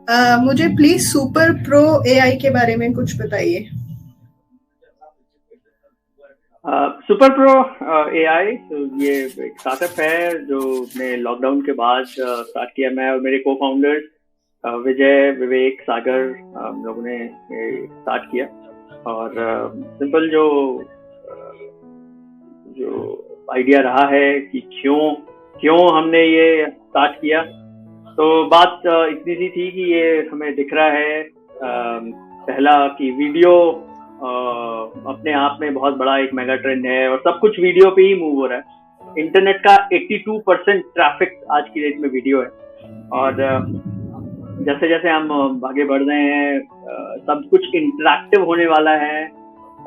मुझे please super pro AI के बारे में कुछ बताइए। सुपर प्रो एआई तो ये एक स्टार्टअप है जो मैं लॉकडाउन के बाद स्टार्ट किया। मैं और मेरे को फाउंडर्स विजय, विवेक, सागर, हम लोगों ने स्टार्ट किया। और सिंपल जो आइडिया रहा है कि क्यों क्यों हमने ये स्टार्ट किया, तो बात इतनी सी थी कि ये हमें दिख रहा है पहला कि वीडियो अपने आप में बहुत बड़ा एक मेगा ट्रेंड है और सब कुछ वीडियो पे ही मूव हो रहा है। इंटरनेट का 82% ट्रैफिक आज की डेट में वीडियो है। और जैसे जैसे हम आगे बढ़ रहे हैं सब कुछ इंटरैक्टिव होने वाला है।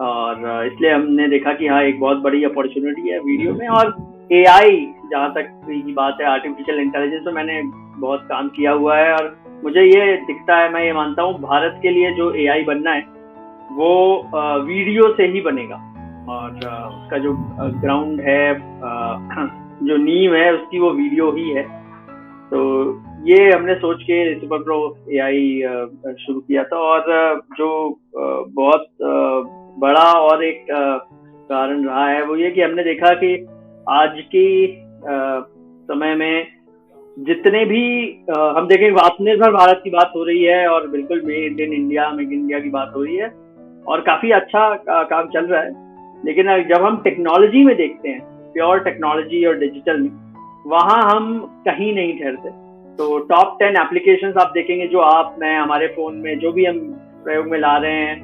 और इसलिए हमने देखा कि हाँ, एक बहुत बड़ी अपॉर्चुनिटी है वीडियो में। और एआई, जहाँ तक की बात है, आर्टिफिशियल इंटेलिजेंस में मैंने बहुत काम किया हुआ है और मुझे ये दिखता है, मैं ये मानता हूँ भारत के लिए जो एआई बनना है वो वीडियो से ही बनेगा। और उसका जो ग्राउंड है, जो नींव है उसकी, वो वीडियो ही है। तो ये हमने सोच के सुपर प्रो एआई शुरू किया था। और जो बहुत बड़ा और एक कारण रहा है वो ये कि हमने देखा कि आज की समय में जितने भी हम देखें, आत्मनिर्भर भारत की बात हो रही है और बिल्कुल made in India, make in India की बात हो रही है और काफी अच्छा काम चल रहा है। लेकिन जब हम टेक्नोलॉजी में देखते हैं, प्योर टेक्नोलॉजी और डिजिटल में, वहां हम कहीं नहीं ठहरते। तो टॉप 10 एप्लीकेशंस आप देखेंगे जो आप, मैं, हमारे फोन में जो भी हम प्रयोग में ला रहे हैं,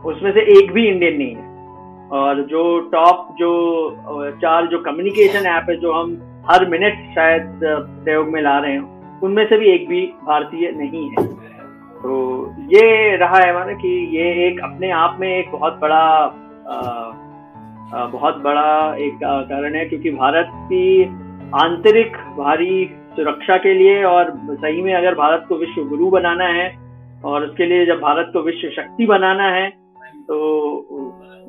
उसमें से एक भी इंडियन नहीं है। और जो टॉप जो 4 जो कम्युनिकेशन ऐप है जो हम हर मिनट शायद प्रयोग में ला रहे हैं, उनमें से भी एक भी भारतीय नहीं है। तो ये रहा है हमारा कि ये एक अपने आप में एक बहुत बड़ा एक कारण है, क्योंकि भारत की आंतरिक भारी सुरक्षा के लिए और सही में अगर भारत को विश्व गुरु बनाना है और उसके लिए जब भारत को विश्व शक्ति बनाना है, तो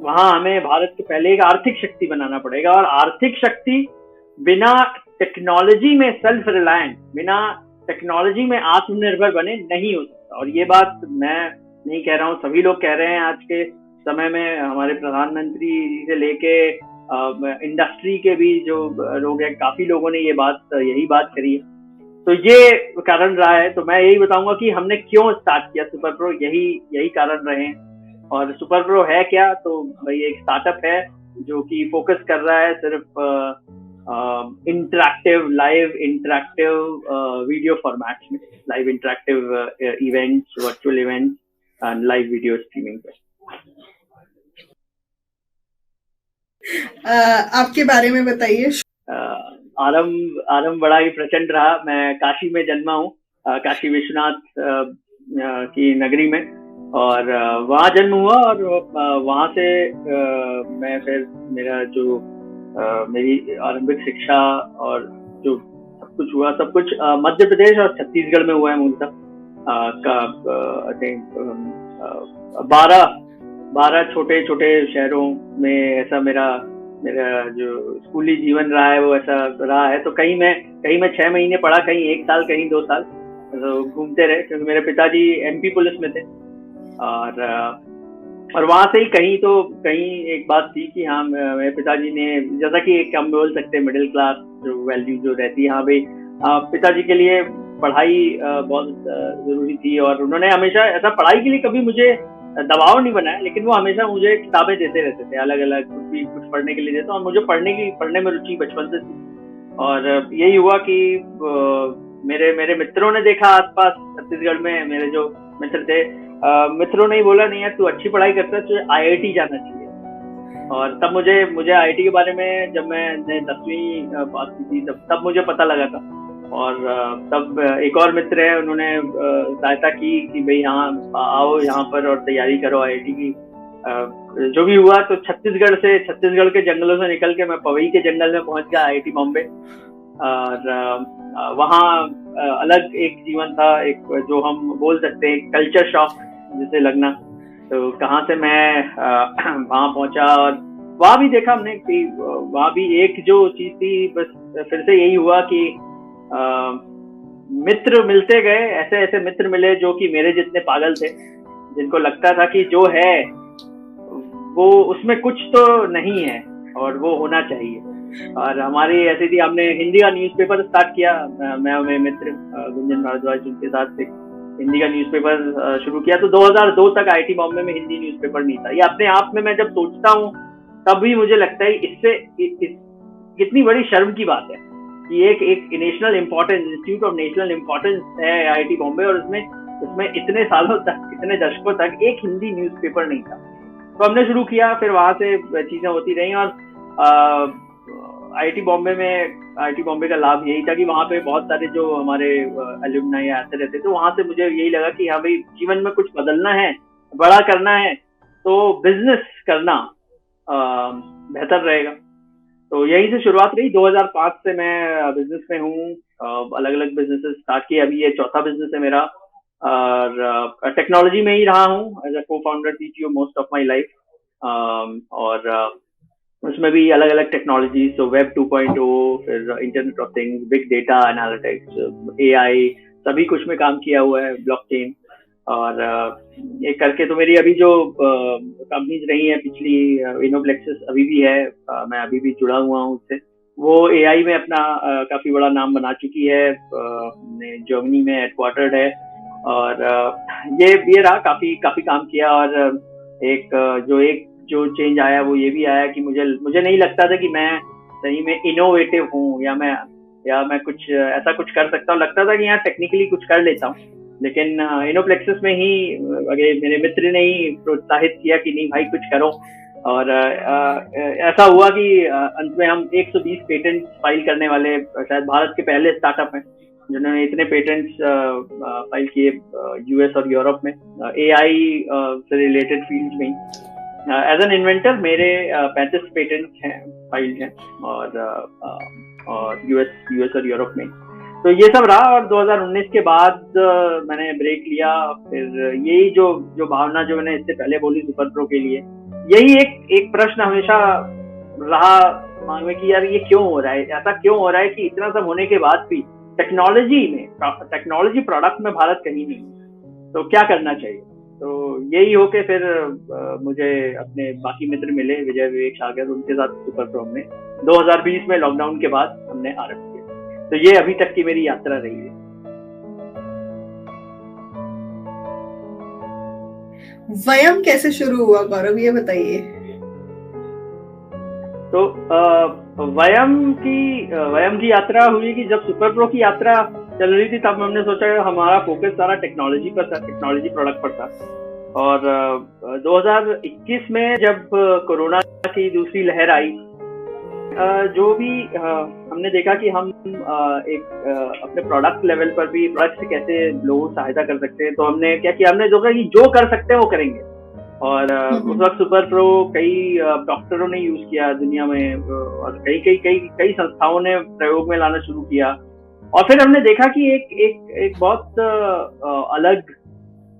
वहां हमें भारत को पहले एक आर्थिक शक्ति बनाना पड़ेगा। और आर्थिक शक्ति बिना टेक्नोलॉजी में सेल्फ रिलायंट, बिना टेक्नोलॉजी में आत्मनिर्भर बने नहीं हो सकता। और ये बात मैं नहीं कह रहा हूँ, सभी लोग कह रहे हैं आज के समय में। हमारे प्रधानमंत्री जी से लेके इंडस्ट्री के भी जो लोग हैं, काफी लोगों ने यही बात करी है। तो ये कारण रहा है। तो मैं यही बताऊंगा कि हमने क्यों स्टार्ट किया सुपर प्रो, यही कारण रहे हैं। और सुपर प्रो है क्या? तो भाई एक स्टार्टअप है जो कि फोकस कर रहा है सिर्फ लाइव इंटरैक्टिव वीडियो फॉर्मेट्स में, live interactive events, virtual events and live video streaming पे। आपके बारे में बताइए। आरंभ बड़ा ही प्रचंड रहा। मैं काशी में जन्मा हूँ, काशी विश्वनाथ की नगरी में, और वहाँ जन्म हुआ। और वहाँ से मैं फिर मेरा जो मेरी आरंभिक शिक्षा और जो सब कुछ मध्य प्रदेश और छत्तीसगढ़ में हुआ है। मूलतः 12 छोटे छोटे शहरों में ऐसा मेरा जो स्कूली जीवन रहा है वो ऐसा रहा है। तो कहीं मैं 6 महीने पढ़ा, कहीं 1 साल, कहीं 2 साल, तो घूमते रहे, क्योंकि मेरे पिताजी एमपी पुलिस में थे। और वहां से ही कहीं एक बात थी कि हाँ, मेरे पिताजी ने, जैसा कि एक हम बोल सकते हैं मिडिल क्लास जो वैल्यू जो रहती है, हाँ भाई, पिताजी के लिए पढ़ाई बहुत जरूरी थी। और उन्होंने हमेशा ऐसा पढ़ाई के लिए कभी मुझे दबाव नहीं बनाया, लेकिन वो हमेशा मुझे किताबें देते रहते थे, अलग अलग कुछ पढ़ने के लिए देते। और मुझे पढ़ने में रुचि बचपन से थी। और यही हुआ कि मेरे मित्रों ने देखा आसपास छत्तीसगढ़ में, मेरे जो मित्र थे, मित्रों ने ही बोला, नहीं यार, तू अच्छी पढ़ाई करता है, तुझे आईआईटी जाना चाहिए। और तब मुझे आईआईटी के बारे में, जब मैंने 10वीं पास की थी, तब मुझे पता लगा था। और तब एक और मित्र है, उन्होंने सहायता की कि भाई हाँ, आओ यहाँ पर और तैयारी करो आईआईटी की। जो भी हुआ, तो छत्तीसगढ़ के जंगलों से निकल के मैं पवई के जंगल में पहुंच गया, आईआईटी बॉम्बे। और वहाँ अलग एक जीवन था, एक जो हम बोल सकते हैं कल्चर शॉक जिसे लगना। तो कहाँ से मैं वहाँ पहुंचा और वहाँ भी देखा हमने कि वहाँ भी एक जो चीज थी, बस फिर से यही हुआ कि मित्र मिलते गए, ऐसे ऐसे मित्र मिले जो कि मेरे जितने पागल थे, जिनको लगता था कि जो है वो उसमें कुछ तो नहीं है और वो होना चाहिए। और हमारी ऐसी थी, हमने हिंदी का न्यूज़पेपर स्टार्ट किया, मैं और मेरे मित्र गुंजन भारद्वाज, जिनके साथ एक हिंदी का न्यूज़पेपर शुरू किया। तो 2002 तक आईआईटी बॉम्बे में हिंदी न्यूज़पेपर नहीं था। ये अपने आप में मैं जब सोचता हूँ तब भी मुझे लगता है इससे कितनी बड़ी शर्म की बात है कि एक national importance, institute of national importance है आईआईटी बॉम्बे, और उसमें इतने सालों तक, इतने दशकों तक एक हिंदी न्यूज़पेपर नहीं था। तो हमने शुरू किया, फिर वहां से चीजें होती रही। और आईआईटी बॉम्बे का लाभ यही था कि वहाँ पे बहुत सारे जो हमारे एल्यूमनाई आते रहते, तो वहां से मुझे यही लगा कि हाँ भाई, जीवन में कुछ बदलना है, बड़ा करना है, तो बिजनेस करना बेहतर रहेगा। तो यहीं से शुरुआत रही। 2005 से मैं बिजनेस में हूँ, अलग अलग बिजनेसेस स्टार्ट किए, अभी ये चौथा बिजनेस है मेरा। और टेक्नोलॉजी में ही रहा हूँ एज अ को founder CTO most of my life. और उसमें भी अलग अलग टेक्नोलॉजी, तो वेब 2.0, फिर internet of things, big data analytics, AI, सभी कुछ में काम किया हुआ है, ब्लॉकचेन। और ये करके तो मेरी अभी जो कंपनीज रही हैं पिछली, इनोप्लेक्सिस अभी भी है, मैं अभी भी जुड़ा हुआ हूँ उससे। वो एआई में अपना काफी बड़ा नाम बना चुकी है, जर्मनी में हेडक्वार्टर्ड है। और ये रहा, काफी काफी काम किया। और एक जो चेंज आया वो ये भी आया कि मुझे नहीं लगता था कि मैं सही में इनोवेटिव हूँ, या मैं कुछ ऐसा कुछ कर सकता हूँ। लगता था कि यहाँ टेक्निकली कुछ कर लेता हूँ, लेकिन इनोप्लेक्सिस में ही मेरे मित्र ने ही प्रोत्साहित किया कि नहीं भाई, कुछ करो। और ऐसा हुआ कि अंत में हम 120 पेटेंट फाइल करने वाले शायद भारत के पहले स्टार्टअप हैं जिन्होंने इतने पेटेंट्स फाइल किए यूएस और यूरोप में, एआई से रिलेटेड फील्ड में। एज एन इन्वेंटर मेरे 35 पेटेंट हैं, फाइल्ड हैं, और यूएस और यूरोप में। तो ये सब रहा। और 2019 के बाद मैंने ब्रेक लिया। फिर यही जो भावना जो मैंने इससे पहले बोली सुपर प्रो के लिए, यही एक प्रश्न हमेशा रहा दिमाग में कि यार ये क्यों हो रहा है, ऐसा क्यों हो रहा है कि इतना सब होने के बाद भी टेक्नोलॉजी प्रोडक्ट में भारत कहीं नहीं, तो क्या करना चाहिए। तो यही हो के फिर मुझे अपने बाकी मित्र मिले, विजय, विवेक, सागर, उनके साथ सुपर प्रो हमने 2020 में लॉकडाउन के बाद हमने आरंभ किया। तो ये अभी तक की मेरी यात्रा रही है। वयम कैसे शुरू हुआ गौरव, ये बताइए। तो वयम की यात्रा हुई कि जब सुपर प्रो की यात्रा चल रही थी तब हमने सोचा हमारा फोकस सारा टेक्नोलॉजी पर था, टेक्नोलॉजी प्रोडक्ट पर था। और 2021 में जब कोरोना की दूसरी लहर आई, जो भी हमने देखा कि हम अपने प्रोडक्ट लेवल पर भी प्रोडक्ट से कैसे लोगों को सहायता कर सकते हैं। तो हमने क्या किया, हमने देखा कि जो कर सकते हैं वो करेंगे। और उस वक्त सुपर प्रो कई डॉक्टरों ने यूज किया दुनिया में, और कई संस्थाओं ने प्रयोग में लाना शुरू किया। और फिर हमने देखा कि एक बहुत अलग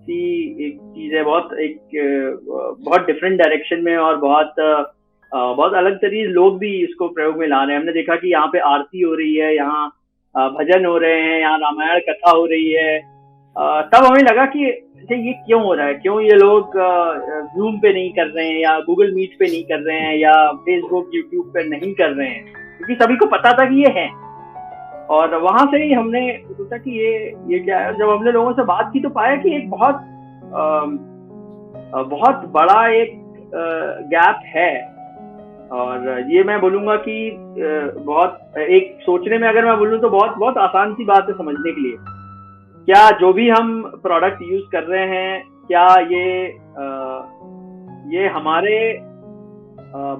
सी एक चीज है, बहुत डिफरेंट डायरेक्शन में, और बहुत अलग तरीके लोग भी इसको प्रयोग में ला रहे हैं। हमने देखा कि यहाँ पे आरती हो रही है, यहाँ भजन हो रहे हैं, यहाँ रामायण कथा हो रही है। तब हमें लगा कि ये क्यों हो रहा है, क्यों ये लोग जूम पे नहीं कर रहे हैं, या गूगल मीट पे नहीं कर रहे हैं, या फेसबुक यूट्यूब पे नहीं कर रहे हैं, क्योंकि सभी को पता था कि ये है। और वहां से ही हमने सोचा कि ये क्या है। जब हमने लोगों से बात की तो पाया कि एक बहुत बड़ा एक गैप है। और ये मैं बोलूंगा कि बहुत एक सोचने में, अगर मैं बोलूँ तो बहुत आसान सी बात है समझने के लिए। क्या जो भी हम प्रोडक्ट यूज कर रहे हैं, क्या ये हमारे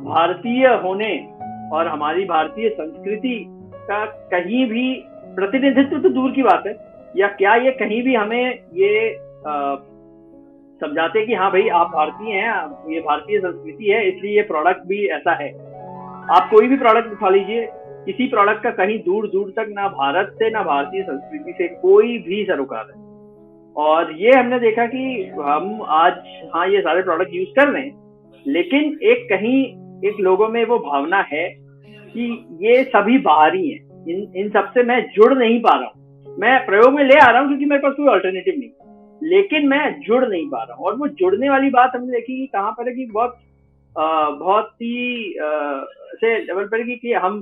भारतीय होने और हमारी भारतीय संस्कृति का कहीं भी प्रतिनिधित्व तो दूर की बात है, या क्या ये कहीं भी हमें ये समझाते कि हाँ भाई आप भारतीय हैं, ये भारतीय संस्कृति है, इसलिए ये प्रोडक्ट भी ऐसा है। आप कोई भी प्रोडक्ट उठा लीजिए, किसी प्रोडक्ट का कहीं दूर दूर तक ना भारत से ना भारतीय संस्कृति से कोई भी सरोकार है। और ये हमने देखा कि हम आज हाँ ये सारे प्रोडक्ट यूज कर रहे हैं, लेकिन एक लोगों में वो भावना है कि ये सभी बाहरी हैं, इन सबसे मैं जुड़ नहीं पा रहा हूँ। मैं प्रयोग में ले आ रहा हूँ क्योंकि मेरे पास कोई ऑल्टरनेटिव नहीं, लेकिन मैं जुड़ नहीं पा रहा हूँ। और वो जुड़ने वाली बात हमने देखी कि कहाँ पर है कि बहुत ही से लेवल पर कि हम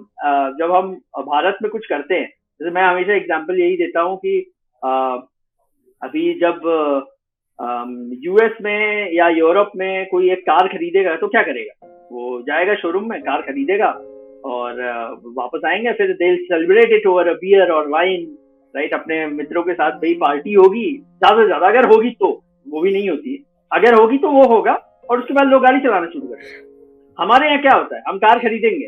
जब हम भारत में कुछ करते हैं, जैसे मैं हमेशा एग्जांपल यही देता हूँ कि अभी जब यूएस में या यूरोप में कोई एक कार खरीदेगा तो क्या करेगा, वो जाएगा शोरूम में, कार खरीदेगा और वापस आएंगे, फिर they celebrate it over a beer और वाइन, राइट। अपने मित्रों के साथ भाई पार्टी होगी, ज्यादा से ज्यादा अगर होगी तो, वो भी नहीं होती, अगर होगी तो वो होगा, और उसके बाद लोग गाड़ी चलाना शुरू करेंगे। हमारे यहाँ क्या होता है, हम कार खरीदेंगे,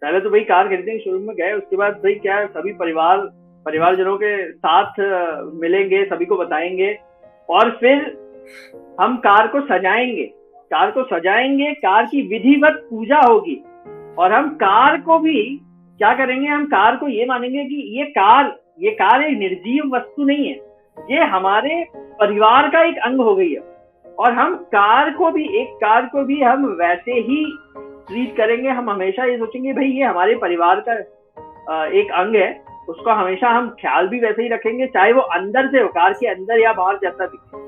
पहले तो भाई कार खरीदेंगे, शोरूम में गए, उसके बाद भाई क्या सभी परिवारजनों के साथ मिलेंगे, सभी को बताएंगे, और फिर हम कार को सजाएंगे, कार की विधिवत पूजा होगी, और हम कार को भी क्या करेंगे, हम कार को ये मानेंगे कि ये कार एक निर्जीव वस्तु नहीं है, ये हमारे परिवार का एक अंग हो गई है, और हम कार को भी हम वैसे ही ट्रीट करेंगे। हम हमेशा ये सोचेंगे भाई ये हमारे परिवार का एक अंग है, उसका हमेशा हम ख्याल भी वैसे ही रखेंगे, चाहे वो अंदर से हो, कार के अंदर या बाहर जैसा दिखे।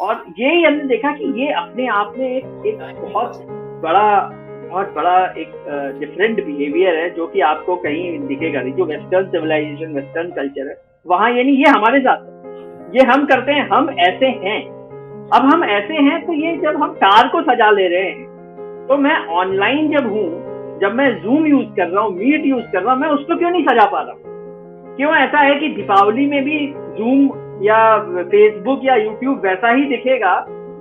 और यही हमने देखा कि ये अपने आप में एक बहुत बड़ा एक डिफरेंट बिहेवियर है, जो कि आपको कहीं दिखेगा नहीं। जो वेस्टर्न सिविलाइजेशन, वेस्टर्न कल्चर है, वहां ये नहीं, ये हमारे साथ है, ये हम करते हैं, हम ऐसे हैं। अब हम ऐसे हैं तो ये जब हम कार को सजा ले रहे हैं, तो मैं ऑनलाइन जब मैं जूम यूज कर रहा हूँ, मीट यूज कर रहा हूँ, मैं उसको क्यों नहीं सजा पा रहा? क्यों ऐसा है कि दीपावली में भी जूम या फेसबुक या यूट्यूब वैसा ही दिखेगा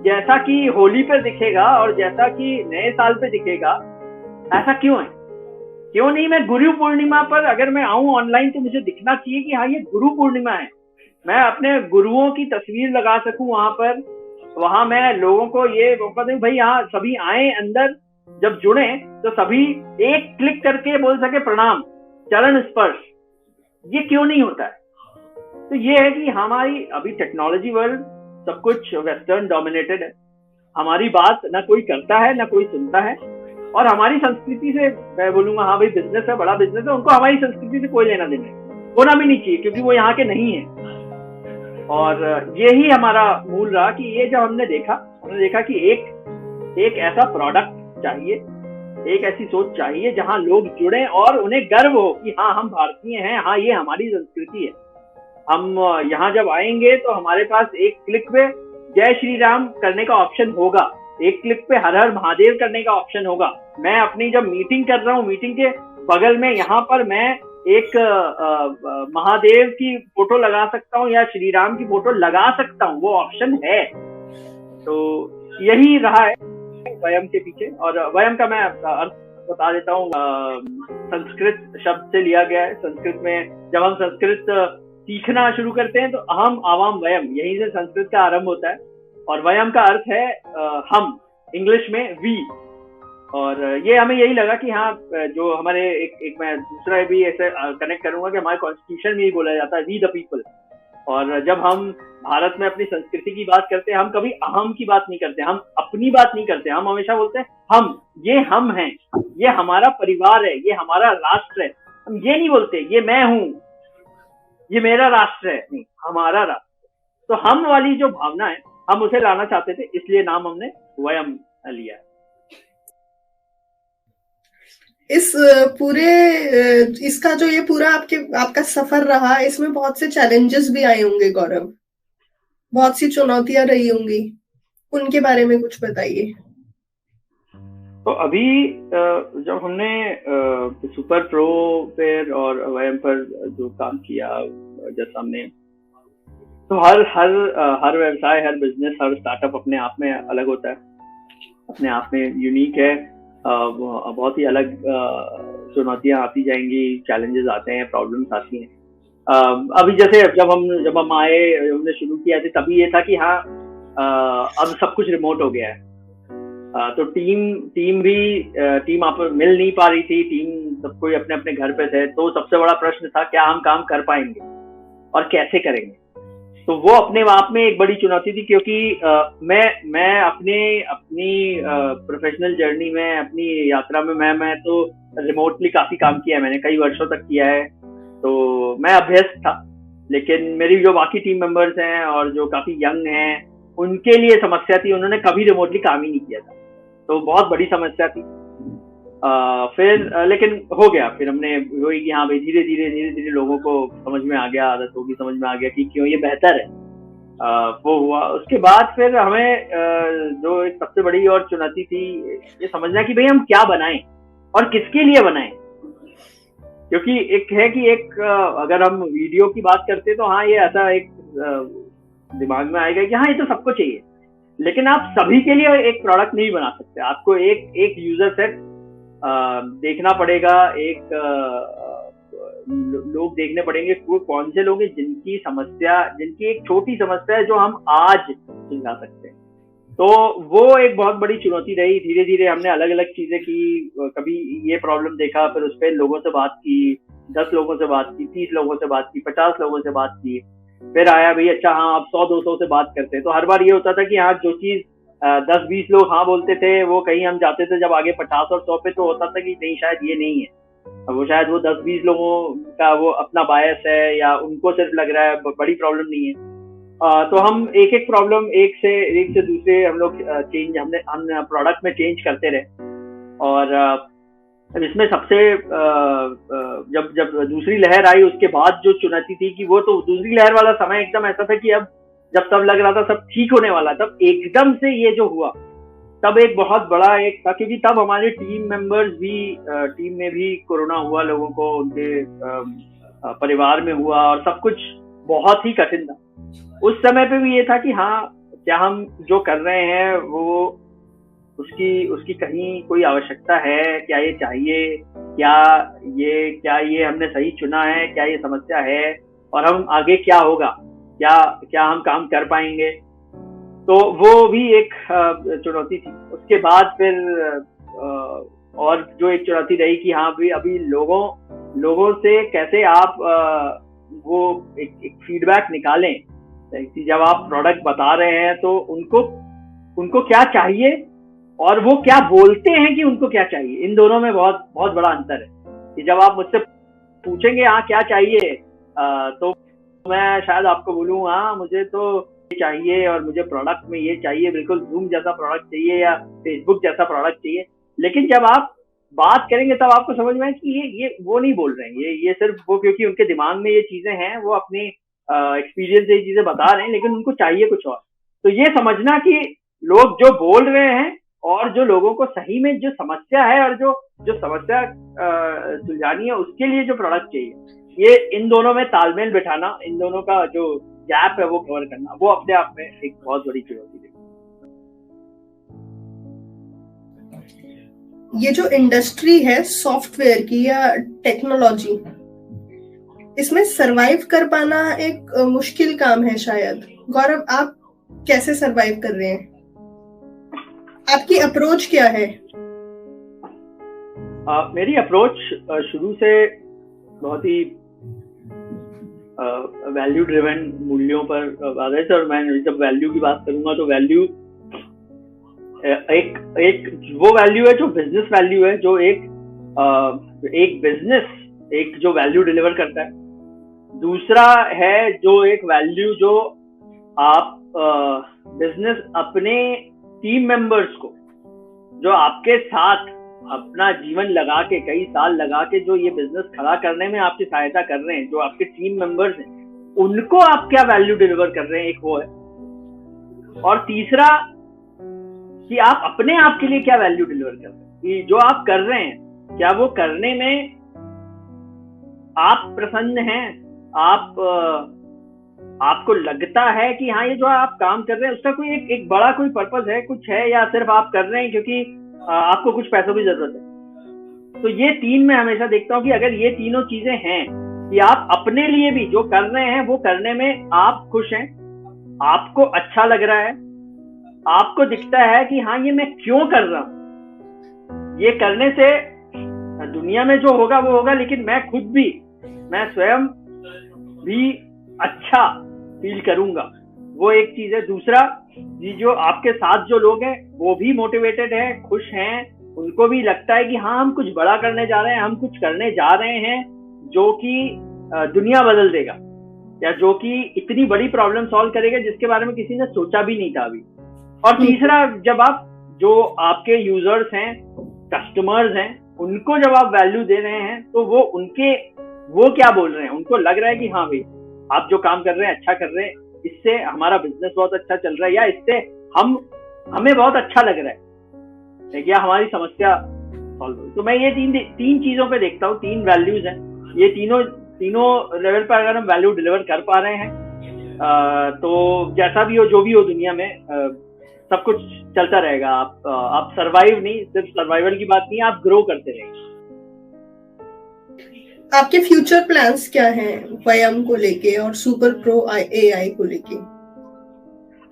जैसा कि होली पे दिखेगा और जैसा कि नए साल पे दिखेगा? ऐसा क्यों है? क्यों नहीं मैं गुरु पूर्णिमा पर अगर मैं आऊं ऑनलाइन तो मुझे दिखना चाहिए कि हाँ ये गुरु पूर्णिमा है, मैं अपने गुरुओं की तस्वीर लगा सकूं वहां पर, वहां मैं लोगों को ये मौका दूं भाई यहाँ सभी आए अंदर, जब जुड़े तो सभी एक क्लिक करके बोल सके प्रणाम, चरण स्पर्श। ये क्यों नहीं होता है? तो ये है कि हमारी अभी टेक्नोलॉजी वर्ल्ड सब कुछ वेस्टर्न डोमिनेटेड है, हमारी बात ना कोई करता है ना कोई सुनता है, और हमारी संस्कृति से मैं बोलूंगा हाँ भाई बिजनेस है, बड़ा बिजनेस है, उनको हमारी संस्कृति से कोई लेना देना होना भी नहीं चाहिए, क्योंकि वो यहाँ के नहीं है। और यही हमारा मूल रहा कि ये जब हमने देखा कि एक ऐसा प्रोडक्ट चाहिए, एक ऐसी सोच चाहिए जहां लोग जुड़े और उन्हें गर्व हो कि हाँ हम भारतीय हैं, हाँ ये हमारी संस्कृति है। हम यहाँ जब आएंगे तो हमारे पास एक क्लिक पे जय श्री राम करने का ऑप्शन होगा, एक क्लिक पे हर हर महादेव करने का ऑप्शन होगा। मैं अपनी जब मीटिंग कर रहा हूँ, मीटिंग के बगल में यहाँ पर मैं एक महादेव की फोटो लगा सकता हूँ या श्री राम की फोटो लगा सकता हूँ, वो ऑप्शन है। तो यही रहा है वयम के पीछे। और वयम का मैं अर्थ बता देता हूँ, संस्कृत शब्द से लिया गया है। संस्कृत में जब हम संस्कृत सीखना शुरू करते हैं तो अहम आवाम वयम, यहीं से संस्कृत का आरंभ होता है। और वयम का अर्थ है हम, इंग्लिश में वी। और ये हमें यही लगा कि हाँ जो हमारे एक मैं दूसरा भी ऐसे कनेक्ट करूंगा कि हमारे कॉन्स्टिट्यूशन में ही बोला जाता है वी द पीपल। और जब हम भारत में अपनी संस्कृति की बात करते हैं, हम कभी अहम की बात नहीं करते, हम अपनी बात नहीं करते, हम हमेशा बोलते हैं हम हैं, ये हमारा परिवार है, ये हमारा राष्ट्र है। हम ये नहीं बोलते ये मैं हूं, ये मेरा राष्ट्र है, नहीं, हमारा राष्ट्र। तो हम वाली जो भावना है हम उसे लाना चाहते थे, इसलिए नाम हमने वयम लिया है। इस पूरे इसका जो ये पूरा आपका सफर रहा, इसमें बहुत से चैलेंजेस भी आए होंगे गौरव, बहुत सी चुनौतियां रही होंगी, उनके बारे में कुछ बताइए। तो अभी जब हमने सुपर प्रो पर और वयम पर जो काम किया, जैसा हमने, तो हर व्यवसाय, हर बिजनेस, हर स्टार्टअप अपने आप में अलग होता है, अपने आप में यूनिक है। बहुत ही अलग चुनौतियां आती जाएंगी, चैलेंजेस आते हैं, प्रॉब्लम्स आती हैं। अभी जैसे जब हम आए, हमने शुरू किया था, तभी ये था कि हाँ अब सब कुछ रिमोट हो गया है। तो टीम आप मिल नहीं पा रही थी, टीम सब कोई अपने अपने घर पे थे। तो सबसे बड़ा प्रश्न था क्या हम काम कर पाएंगे और कैसे करेंगे। तो वो अपने आप में एक बड़ी चुनौती थी, क्योंकि मैं अपनी प्रोफेशनल जर्नी में, अपनी यात्रा में मैं तो रिमोटली काफी काम किया है, मैंने कई वर्षों तक किया है, तो मैं अभ्यस्त था। लेकिन मेरी जो बाकी टीम मेंबर्स हैं और जो काफी यंग हैं, उनके लिए समस्या थी, उन्होंने कभी रिमोटली काम ही नहीं किया था, तो बहुत बड़ी समस्या थी। फिर लेकिन हो गया, फिर हमने वही कि हाँ भाई धीरे धीरे लोगों को समझ में आ गया, आदत होगी, समझ में आ गया कि क्यों ये बेहतर है। वो हुआ। उसके बाद फिर हमें जो एक सबसे बड़ी और चुनौती थी ये समझना कि भाई हम क्या बनाएं और किसके लिए बनाएं, क्योंकि एक है कि अगर हम वीडियो की बात करते तो हाँ ये ऐसा एक दिमाग में आएगा कि हाँ ये तो सबको चाहिए, लेकिन आप सभी के लिए एक प्रोडक्ट नहीं बना सकते। आपको एक यूजर सेट देखना पड़ेगा, लोग देखने पड़ेंगे, कौन से लोग हैं जिनकी एक छोटी समस्या है जो हम आज सुलझा सकते हैं। तो वो एक बहुत बड़ी चुनौती रही। धीरे धीरे हमने अलग अलग चीजें की, कभी ये प्रॉब्लम देखा, फिर उस पर लोगों से बात की, 10 लोगों से बात की, 30 लोगों से बात की, 50 लोगों से बात की, फिर आया भाई अच्छा हाँ अब 100-200 से बात करते हैं। तो हर बार ये होता था कि हाँ जो चीज 10-20 लोग हाँ बोलते थे, वो कहीं हम जाते थे जब आगे 50 और 100 पे, तो होता था कि नहीं शायद ये नहीं है, वो शायद वो 10-20 लोगों का वो अपना बायस है या उनको सिर्फ लग रहा है, बड़ी प्रॉब्लम नहीं है। तो हम एक एक प्रॉब्लम एक से दूसरे हम लोग हम प्रोडक्ट में चेंज करते रहे। और इसमें सबसे जब दूसरी लहर आई उसके बाद जो चुनौती थी कि वो तो दूसरी लहर वाला समय एकदम ऐसा था कि अब जब सब लग रहा था सब ठीक होने वाला, तब एकदम से ये जो हुआ तब एक बहुत बड़ा एक था, क्योंकि तब हमारे टीम में भी कोरोना हुआ, लोगों को उनके परिवार में हुआ और सब कुछ बहुत ही कठिन था। उस समय पे भी ये था कि हाँ क्या हम जो कर रहे हैं वो उसकी कहीं कोई आवश्यकता है, क्या ये चाहिए, क्या ये हमने सही चुना है, क्या ये समस्या है और हम आगे क्या होगा, क्या हम काम कर पाएंगे। तो वो भी एक चुनौती थी। उसके बाद फिर और जो एक चुनौती रही कि हाँ भी अभी लोगों से कैसे आप वो एक फीडबैक निकालें कि जब आप प्रोडक्ट बता रहे हैं तो उनको क्या चाहिए और वो क्या बोलते हैं कि उनको क्या चाहिए। इन दोनों में बहुत बहुत बड़ा अंतर है कि जब आप मुझसे पूछेंगे हाँ क्या चाहिए, तो मैं शायद आपको बोलूँ हाँ मुझे तो ये चाहिए और मुझे प्रोडक्ट में ये चाहिए, बिल्कुल जूम जैसा प्रोडक्ट चाहिए या फेसबुक जैसा प्रोडक्ट चाहिए। लेकिन जब आप बात करेंगे तब आपको समझ में आए कि ये वो नहीं बोल रहे हैं, ये सिर्फ वो क्योंकि उनके दिमाग में ये चीजें हैं, वो अपनी एक्सपीरियंस से ये चीजें बता रहे हैं, लेकिन उनको चाहिए कुछ और। तो ये समझना कि लोग जो बोल रहे हैं और जो लोगों को सही में जो समस्या है और जो समस्या सुलझानी है उसके लिए जो प्रोडक्ट चाहिए, ये इन दोनों में तालमेल बिठाना, इन दोनों का जो गैप है वो कवर करना, वो अपने आप में एक बहुत बड़ी चुनौती है। ये जो इंडस्ट्री है सॉफ्टवेयर की या टेक्नोलॉजी, इसमें सरवाइव कर पाना एक मुश्किल काम है शायद। गौरव, आप कैसे सरवाइव कर रहे हैं? आपकी अप्रोच क्या है? मेरी अप्रोच शुरू से बहुत ही वैल्यू ड्रिवन मूल्यों पर आधारित है। और मैं जब वैल्यू की बात करूंगा तो वैल्यू एक वो वैल्यू है जो बिजनेस वैल्यू है, जो एक बिजनेस एक जो वैल्यू डिलीवर करता है। दूसरा है जो एक वैल्यू जो आप बिजनेस अपने टीम मेंबर्स को, जो आपके साथ अपना जीवन लगा के, कई साल लगा के जो ये बिजनेस खड़ा करने में आपकी सहायता कर रहे हैं, जो आपके टीम मेंबर्स हैं, उनको आप क्या वैल्यू डिलीवर कर रहे हैं, एक वो है। और तीसरा कि आप अपने आप के लिए क्या वैल्यू डिलीवर कर रहे हैं, कि जो आप कर रहे हैं क्या वो करने में आप प्रसन्न हैं, आपको लगता है कि हाँ ये जो आप काम कर रहे हैं उसका कोई एक बड़ा कोई पर्पस है, कुछ है, या सिर्फ आप कर रहे हैं क्योंकि आपको कुछ पैसों की जरूरत है। तो ये तीन मैं हमेशा देखता हूँ कि अगर ये तीनों चीजें हैं कि आप अपने लिए भी जो कर रहे हैं वो करने में आप खुश हैं, आपको अच्छा लग रहा है, आपको दिखता है कि हाँ ये मैं क्यों कर रहा हूं, ये करने से दुनिया में जो होगा वो होगा, लेकिन मैं स्वयं भी अच्छा फील करूंगा, वो एक चीज है। दूसरा जी जो आपके साथ जो लोग हैं वो भी मोटिवेटेड है, खुश हैं, उनको भी लगता है कि हाँ हम कुछ बड़ा करने जा रहे हैं, हम कुछ करने जा रहे हैं जो कि दुनिया बदल देगा। या जो कि इतनी बड़ी प्रॉब्लम सॉल्व करेगा जिसके बारे में किसी ने सोचा भी नहीं था अभी। और तीसरा, जब आप जो आपके यूजर्स हैं, कस्टमर्स हैं, उनको जब आप वैल्यू दे रहे हैं तो वो क्या बोल रहे हैं, उनको लग रहा है कि हाँ भाई आप जो काम कर रहे हैं अच्छा कर रहे हैं, इससे हमारा बिजनेस बहुत अच्छा चल रहा है, या इससे हमें बहुत अच्छा लग रहा है, या हमारी समस्या सॉल्व हो। तो मैं ये तीन चीजों पे देखता हूँ, 3 वैल्यूज हैं। ये तीनों लेवल पर अगर हम वैल्यू डिलीवर कर पा रहे हैं तो जैसा भी हो, जो भी हो दुनिया में, सब कुछ चलता रहेगा। आप सरवाइव नहीं, सिर्फ सर्वाइवल की बात नहीं, आप ग्रो करते रहेंगे। आपके फ्यूचर प्लान्स क्या हैं वयम को लेके और सुपर प्रो एआई को लेके?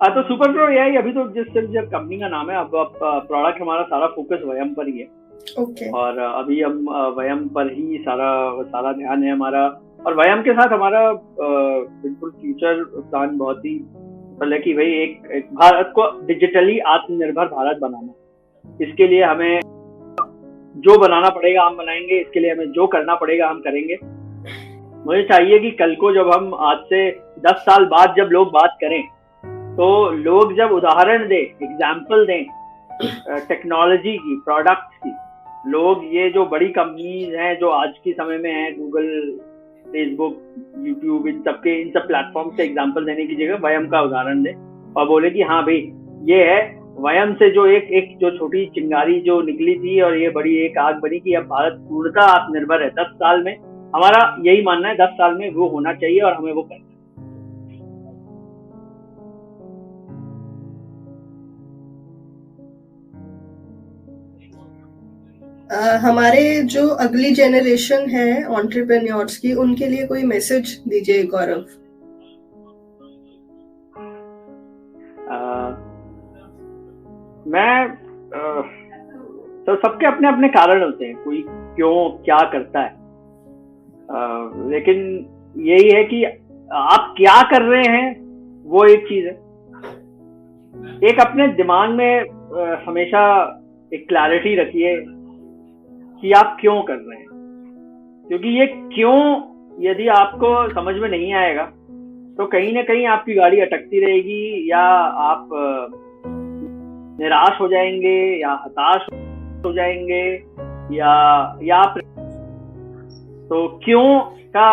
तो सुपर प्रो एआई अभी तो जब कंपनी का नाम है, अब प्रोडक्ट हमारा सारा फोकस वयम पर ही है। और अभी हम वयम पर ही सारा ध्यान है हमारा। और वयम के साथ हमारा बिल्कुल फ्यूचर प्लान बहुत ही है कि भाई एक भारत को डिजिटली आत्मनिर्भर भारत बनाना। इसके लिए हमें जो बनाना पड़ेगा हम बनाएंगे, इसके लिए हमें जो करना पड़ेगा हम करेंगे। मुझे चाहिए कि कल को जब हम आज से 10 साल बाद जब लोग बात करें, तो लोग जब उदाहरण दें, एग्जाम्पल दें टेक्नोलॉजी की, प्रोडक्ट्स की, लोग ये जो बड़ी कंपनीज हैं जो आज के समय में है, गूगल, फेसबुक, यूट्यूब, इन सब प्लेटफॉर्म से एग्जाम्पल देने की जगह वयम का उदाहरण दें और बोले कि हाँ भाई ये है वयम से जो एक जो छोटी चिंगारी जो निकली थी और ये बड़ी एक आग बनी कि अब भारत पूर्णतः आत्मनिर्भर है। 10 साल में हमारा यही मानना है, 10 साल में वो होना चाहिए और हमें वो करना है। हमारे जो अगली जेनरेशन है एंटरप्रेन्योर्स की, उनके लिए कोई मैसेज दीजिए गौरव। तो सबके अपने अपने कारण होते हैं, कोई क्यों क्या करता है, लेकिन यही है कि आप क्या कर रहे हैं वो एक चीज है। एक अपने दिमाग में हमेशा एक क्लैरिटी रखिए कि आप क्यों कर रहे हैं, क्योंकि ये क्यों यदि आपको समझ में नहीं आएगा तो कहीं ना कहीं आपकी गाड़ी अटकती रहेगी, या आप निराश हो जाएंगे या हताश हो जाएंगे, या आप तो क्यों का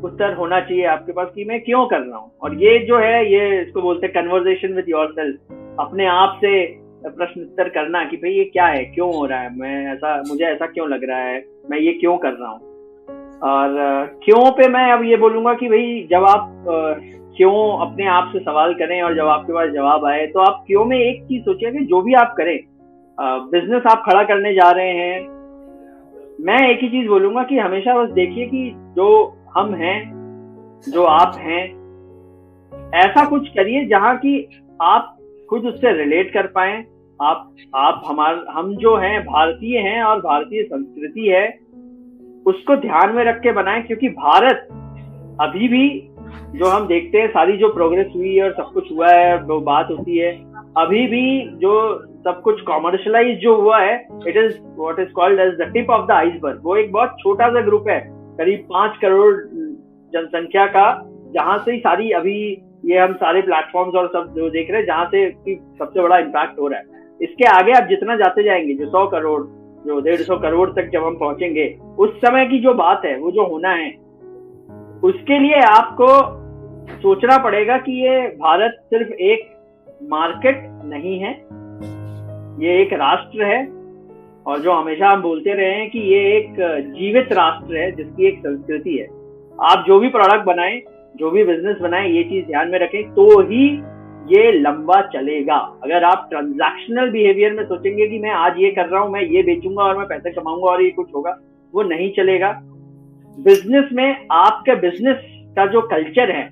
उत्तर होना चाहिए आपके पास कि मैं क्यों कर रहा हूँ। और ये जो है, ये इसको बोलते हैं कन्वर्सेशन विद योरसेल्फ, अपने आप से प्रश्न उत्तर करना कि भाई ये क्या है, क्यों हो रहा है, मुझे ऐसा क्यों लग रहा है, मैं ये क्यों कर रहा हूँ। और क्यों पे मैं अब ये बोलूंगा कि भाई जब आप क्यों अपने आप से सवाल करें और जब आपके पास जवाब आए तो आप क्यों में एक चीज सोचिए कि जो भी आप करें, बिजनेस आप खड़ा करने जा रहे हैं, मैं एक ही चीज बोलूंगा कि हमेशा बस देखिए कि जो हम हैं, जो आप हैं, ऐसा कुछ करिए जहां कि आप खुद उससे रिलेट कर पाए। हम जो हैं भारतीय हैं और भारतीय संस्कृति है उसको ध्यान में रख के बनाएं, क्योंकि भारत अभी भी जो हम देखते हैं, सारी जो प्रोग्रेस हुई है और सब कुछ हुआ है, वो बात होती है, अभी भी जो सब कुछ कॉमर्शलाइज जो हुआ है, it is what is called as the tip of the iceberg. वो एक बहुत छोटा सा ग्रुप है, करीब 5 करोड़ जनसंख्या का, जहां से ही सारी अभी ये हम सारे प्लेटफॉर्म्स और सब जो देख रहे हैं, जहां से सबसे बड़ा इम्पैक्ट हो रहा है। इसके आगे आप जितना जाते जाएंगे, जो 100 करोड़, जो 150 करोड़ तक जब हम पहुंचेंगे, उस समय की जो बात है, वो जो होना है, उसके लिए आपको सोचना पड़ेगा कि ये भारत सिर्फ एक मार्केट नहीं है, ये एक राष्ट्र है। और जो हमेशा हम बोलते रहे हैं कि ये एक जीवित राष्ट्र है जिसकी एक संस्कृति है। आप जो भी प्रोडक्ट बनाएं, जो भी बिजनेस बनाएं, ये चीज ध्यान में रखें तो ही ये लंबा चलेगा। अगर आप ट्रांजैक्शनल बिहेवियर में सोचेंगे कि मैं आज ये कर रहा हूं, मैं ये बेचूंगा और मैं पैसे कमाऊंगा और ये कुछ होगा, वो नहीं चलेगा। बिजनेस में आपके बिजनेस का जो कल्चर है,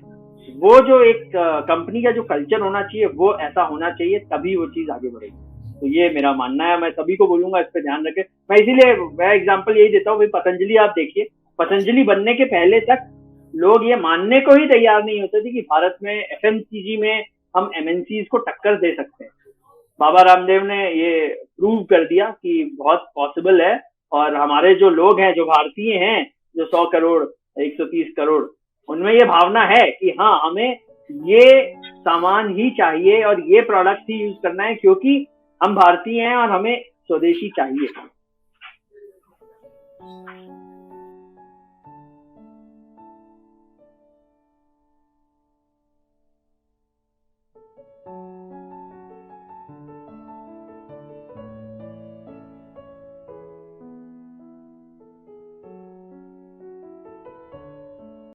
वो जो एक कंपनी का जो कल्चर होना चाहिए, वो ऐसा होना चाहिए, तभी वो चीज आगे बढ़ेगी। तो ये मेरा मानना है, मैं सभी को बोलूंगा इस पे ध्यान रखें। मैं इसीलिए मैं एग्जांपल यही देता हूँ, भाई पतंजलि आप देखिए, पतंजलि बनने के पहले तक लोग ये मानने को ही तैयार नहीं होते थे कि भारत में एफएमसीजी में हम एमएनसीज को टक्कर दे सकते हैं। बाबा रामदेव ने ये प्रूव कर दिया कि बहुत पॉसिबल है, और हमारे जो लोग हैं, जो भारतीय हैं, जो 100 करोड़ 130 करोड़, उनमें ये भावना है कि हाँ हमें ये सामान ही चाहिए और ये प्रोडक्ट ही यूज करना है क्योंकि हम भारतीय हैं और हमें स्वदेशी चाहिए।